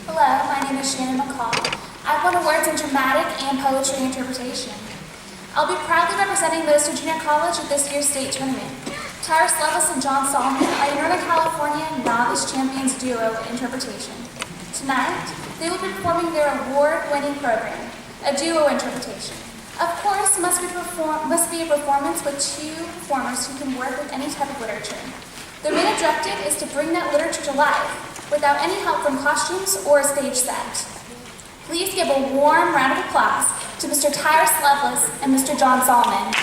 Hello, my name is Shannon McCall. I've won awards in dramatic and poetry interpretation. I'll be proudly representing Leicester Junior College at this year's state tournament. Tyrus Levis and John Solomon are Northern California Novice Champions Duo Interpretation. Tonight, they will be performing their award-winning program, a duo interpretation. Of course, it must be a performance with two performers who can work with any type of literature. Their main objective is to bring that literature to life without any help from costumes or a stage set. Please give a warm round of applause to Mr. Tyrus Levis and Mr. John Solomon.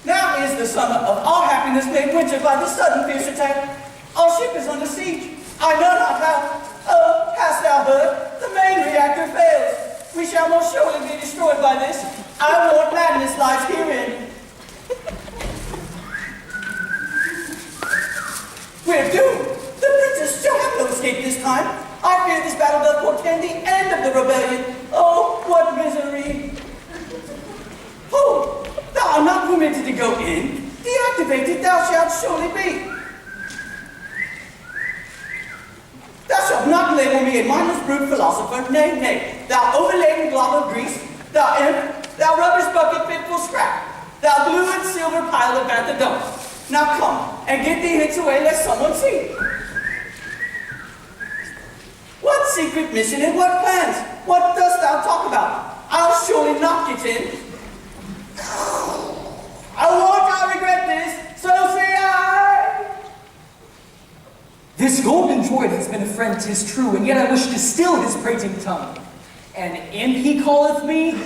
Now is the summer of our happiness made winter by the sudden fierce attack. Our ship is under siege. I know not how. Oh, hast thou heard? The main reactor fails. We shall most surely be destroyed by this. I warrant madness lies herein. We're doomed. The princes shall have no escape this time. I fear this battle doth portend the end of the rebellion. Oh, what misery. Oh, thou art not permitted to go in. Deactivated thou shalt surely be. Thou shalt not label me a mindless brute philosopher. Nay, nay, thou overladen glob of grease, thou imp, thou rubbish bucket fit for scrap, thou blue and silver pile of at the dump. Now come, and get thee hence away lest someone see. What secret mission and what plans? What dost thou talk about? I'll surely not get in. I won't I regret this, so say I. This golden droid has been a friend, 'tis true, and yet I wish to still his prating tongue. An imp he calleth me?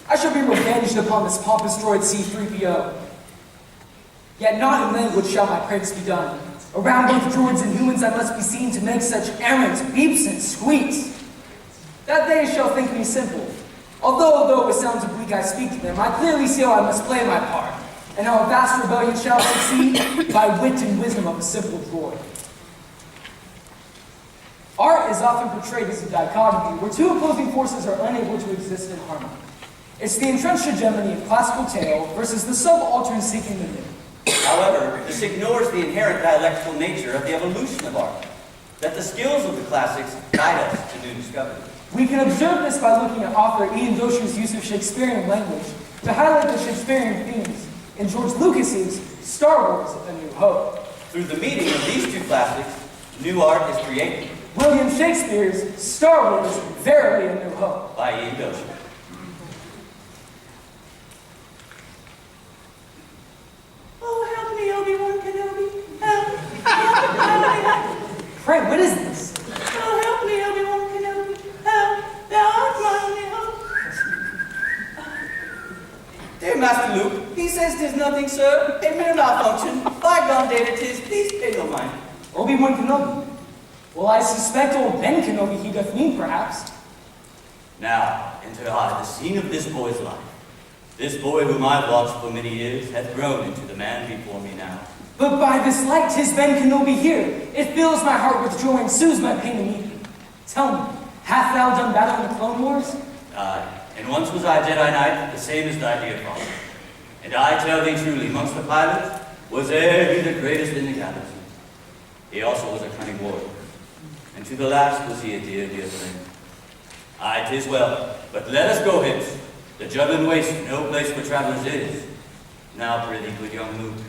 I shall be revenged upon this pompous droid C-3PO. Yet not in language shall my pranks be done. Around both droids and humans I must be seen to make such errant beeps and squeaks, that they shall think me simple. Although with sounds of weak I speak to them, I clearly see how I must play my part, and how a vast rebellion shall succeed by wit and wisdom of a simple droid. Art is often portrayed as a dichotomy, where two opposing forces are unable to exist in harmony. It's the entrenched hegemony of classical tale versus the subaltern seeking the new. However, this ignores the inherent dialectical nature of the evolution of art, that the skills of the classics guide us to new discoveries. We can observe this by looking at author Ian Doshier's use of Shakespearean language to highlight the Shakespearean themes in George Lucas's Star Wars: A New Hope. Through the meeting of these two classics, new art is created. William Shakespeare's Star Wars: Verily a New Hope. By Ian Doshier. Oh, help me, Obi-Wan Kenobi. Help. Pray, what is this? Oh, help me, Obi-Wan Kenobi. Help. Thou art my only hope. Dear Master Luke, he says 'tis nothing, sir. A mere malfunction. Bygone data 'tis. Please pay no mind. Obi-Wan Kenobi. Well, I suspect old Ben Kenobi he doth mean, perhaps. Now, enter I the scene of this boy's life. This boy whom I've watched for many years hath grown into the man before me now. But by this light, 'tis Ben Kenobi here. It fills my heart with joy and soothes my pain to meet thee. Tell me, hath thou done battle in the Clone Wars? Aye, and once was I Jedi Knight, the same as thy dear father. And I tell thee truly, amongst the pilots, was e'er he the greatest in the galaxy. He also was a cunning warrior, and to the last was he a dear, dear friend. Aye, 'tis well, but let us go hence. The Jubbin waste no place for travelers is. Now, prithee, good young Luke,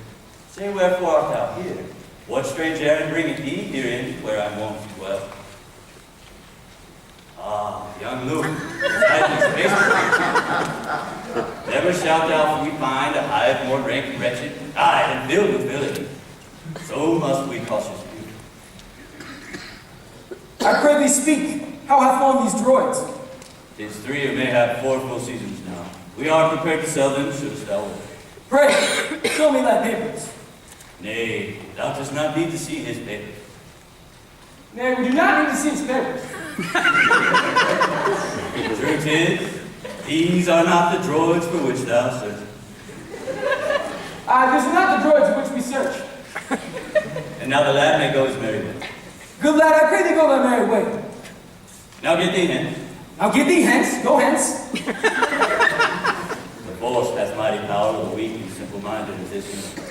say wherefore art thou here? What strange errand bringeth thee herein where I'm wont to dwell? Ah, young Luke, never shalt thou find a hive more rank and wretched, aye, and filled with villainy. So must we cautious be. I pray thee speak. How hath flown these droids? 'Tis 3 or mayhap 4 full seasons now. We are prepared to sell them, shouldst thou wish. Pray, show me thy papers. Nay, thou dost not need to see his papers. Nay, we do not need to see his papers. Truth is, these are not the droids for which thou searchest. These are not the droids for which we search. now the lad may go his merry way. Good lad, I pray thee go thy merry way. Now get thee hence. Now get thee hence, go hence. The force hath mighty power, the weak and simple-minded as this man.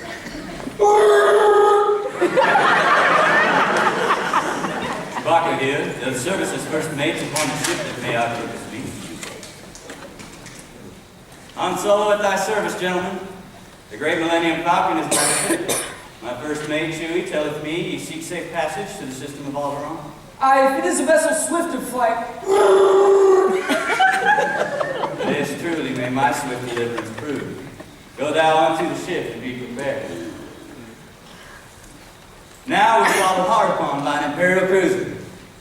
Chewbacca here, the service as first mates upon the ship that may I purpose be. Han Solo at thy service, gentlemen. The great Millennium Falcon is my ship. My first mate, Chewie, telleth me ye seek safe passage to the system of Alderaan. Aye, if it is a vessel swift of flight. This truly may my swift deliverance prove. Go thou unto the ship and be prepared. Now we follow hard upon by an imperial cruiser.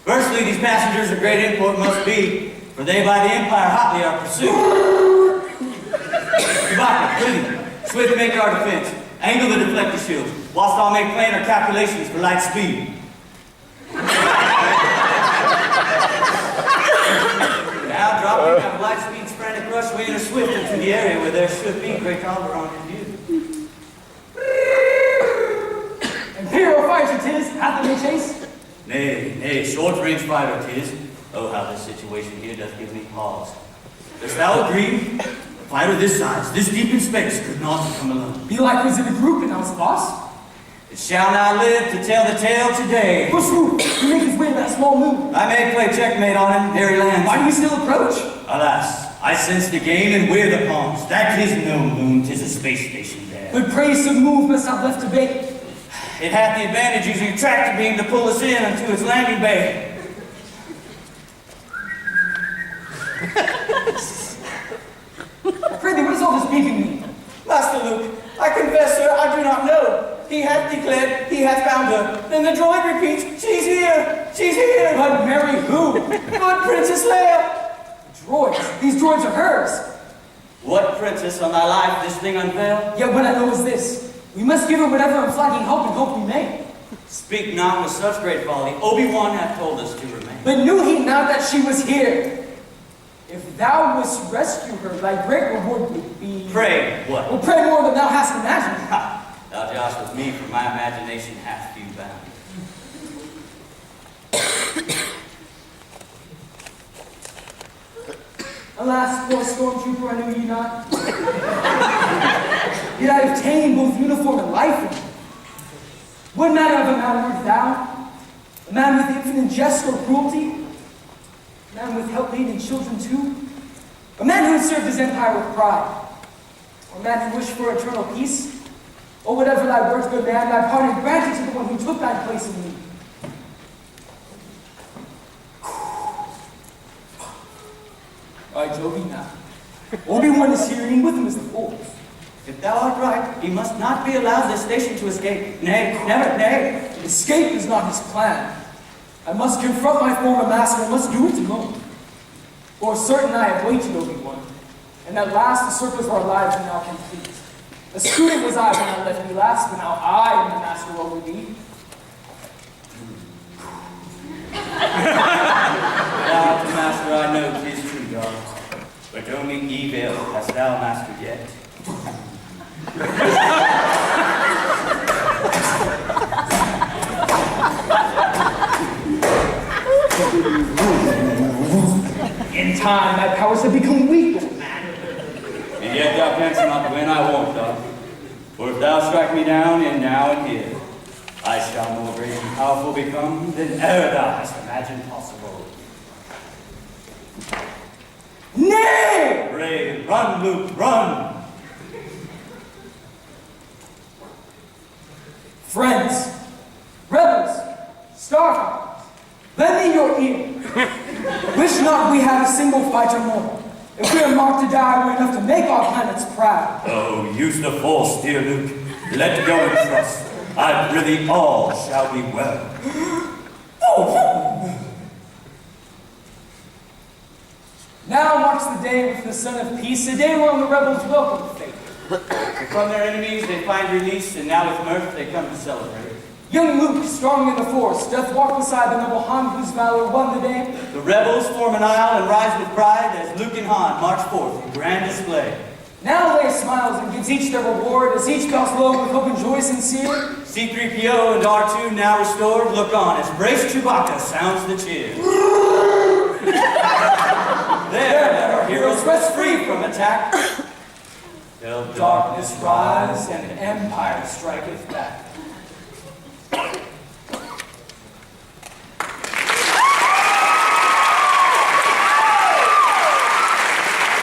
Firstly, these passengers of great import must be, for they by the Empire hotly are pursued. Chewbacca, please, swift make our defense. Angle the deflector shields, whilst I'll make plainer calculations for light speed. Now, dropping that light speed's frantic rush, we enter swift into the area where there should be great Alderaan in view. Imperial fighter 'tis, hath it no chase? Nay, short-range fighter 'tis. Oh, how this situation here doth give me pause. Dost thou agree? A fighter this size, this deep in space, could not have come alone. Be like was in a group and I was lost. It shall not live to tell the tale today. Push through, to make his way to that small moon. I may play checkmate on him, ere he lands. Why do we still approach? Alas, I sense the gain and we're the pawns. That 'tis no moon, 'tis a space station there. But praise some move must have left debate. It hath the advantage using a tractor beam to pull us in unto its landing bay. Prithee, what does all this beacon mean? Master Luke, I confess, sir, I do not know. He hath declared he hath found her. Then the droid repeats, she's here, she's here. But marry who? Good Princess Leia. Droids. These droids are hers. What princess on thy life this thing unveil? Yet what I know is this. We must give her whatever unflagging help and hope we may. Speak not with such great folly. Obi-Wan hath told us to remain. But knew he not that she was here? If thou wouldst rescue her, thy great reward would be... Pray, what? Well, pray more than thou hast imagined. Ha! Thou joust with me, for my imagination hath few bounds. Alas, poor stormtrooper, I knew ye not. Yet I obtained both uniform and life. What manner of a man wert thou? A man with infinite jest or cruelty? A man with help-laden children too? A man who served his empire with pride? Or a man who wished for eternal peace? Or whatever thy words, good man, thy pardon granted to the one who took thy place in me. I joke ye not. Obi-Wan is here, and with him is the Force. If thou art right, he must not be allowed this station to escape. Nay, never, nay. Escape is not his plan. I must confront my former master, and must do it alone. For certain I have waited, Obi-Wan, and at last the circles of our lives are now complete. A student was I when I left thee last, but now I am the master over thee. Thou, the master, I know 'tis true, God. But only evil hast thou mastered yet. In time, my powers have become weak, old man. And yet thou canst not win, I won't, God. For if thou strike me down, and now and here, I shall more great and powerful become than e'er thou hast imagined possible. Nay! Pray, run, Luke, run! Friends, rebels, starfighters, lend me your ear. Wish not we had a single fighter more. If we are marked to die, we're enough to make our planets proud. Oh, use the force, dear Luke. Let go and trust. I prithee all shall be well. Now marks the day with the Son of Peace, a day whereon the rebels welcome fate. For from their enemies they find release, and now with mirth they come to celebrate. Young Luke, strong in the force, doth walk beside the noble Han whose valor won the day. The rebels form an aisle and rise with pride as Luke and Han march forth in grand display. Now Leia smiles and gives each their reward as each bows low with hope and joy sincere. C-3PO and R2 now restored, look on as Brace Chewbacca sounds the cheer. There, let our heroes rest free from attack. Till Darkness rise and empire striketh back.